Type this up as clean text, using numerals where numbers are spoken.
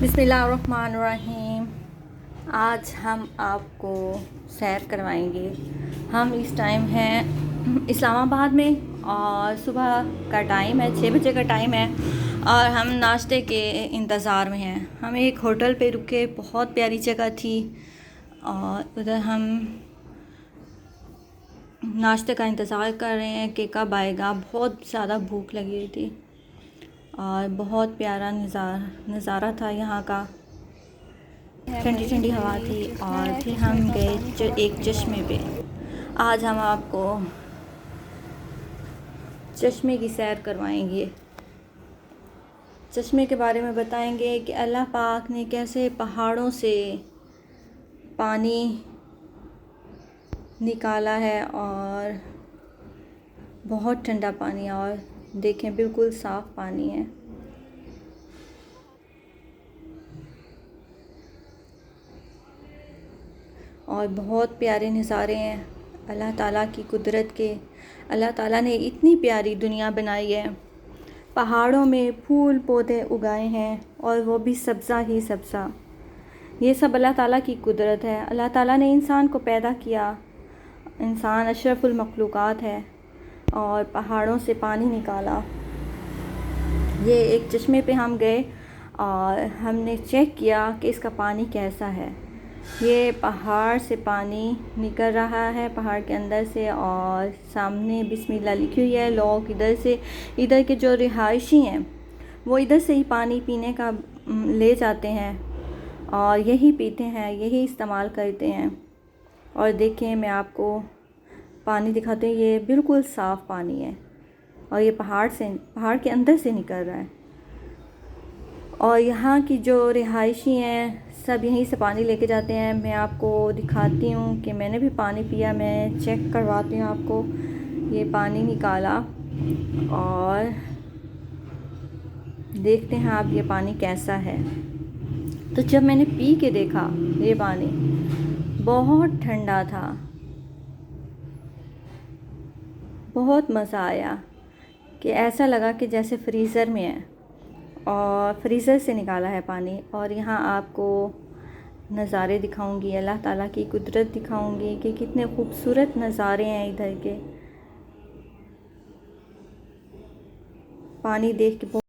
बिस्मिल्लाहिर्रहमानिर्रहीम। आज हम आपको सैर करवाएंगे। हम इस टाइम हैं इस्लामाबाद में और सुबह का टाइम है, 6 बजे का टाइम है और हम नाश्ते के इंतज़ार में हैं। हम एक होटल पे रुके, बहुत प्यारी जगह थी और उधर हम नाश्ते का इंतज़ार कर रहे हैं कि कब आएगा। बहुत ज़्यादा भूख लगी हुई थी और बहुत प्यारा नज़ारा था यहाँ का। ठंडी ठंडी हवा थी और फिर हम गए एक चश्मे पे। आज हम आपको चश्मे की सैर करवाएंगे, चश्मे के बारे में बताएंगे कि अल्लाह पाक ने कैसे पहाड़ों से पानी निकाला है और बहुत ठंडा पानी, और देखें बिल्कुल साफ़ पानी है। और बहुत प्यारे नज़ारे हैं अल्लाह ताला की कुदरत के। अल्लाह ताला ने इतनी प्यारी दुनिया बनाई है, पहाड़ों में फूल पौधे उगाए हैं और वो भी सब्ज़ा ही सब्ज़ा। ये सब अल्लाह ताला की कुदरत है। अल्लाह ताला ने इंसान को पैदा किया, इंसान अशरफुल मखलूक़ात है, और पहाड़ों से पानी निकाला। ये एक चश्मे पे हम गए और हमने चेक किया कि इसका पानी कैसा है। ये पहाड़ से पानी निकल रहा है, पहाड़ के अंदर से, और सामने बिस्मिल्लाह लिखी हुई है। लोग इधर के जो रिहायशी हैं वो इधर से ही पानी पीने का ले जाते हैं और यही पीते हैं, यही इस्तेमाल करते हैं। और देखें, मैं आपको पानी दिखाते हैं, ये बिल्कुल साफ़ पानी है और ये पहाड़ के अंदर से निकल रहा है। और यहाँ की जो रिहायशी हैं सब यहीं से पानी लेके जाते हैं। मैं आपको दिखाती हूँ कि मैंने भी पानी पिया, मैं चेक करवाती हूँ आपको। ये पानी निकाला और देखते हैं आप ये पानी कैसा है। तो जब मैंने पी के देखा, ये पानी बहुत ठंडा था, बहुत मज़ा आया कि ऐसा लगा कि जैसे फ्रीज़र में है और फ्रीज़र से निकाला है पानी। और यहाँ आपको नज़ारे दिखाऊंगी, अल्लाह ताला की कुदरत दिखाऊंगी कि कितने खूबसूरत नज़ारे हैं इधर के। पानी देख के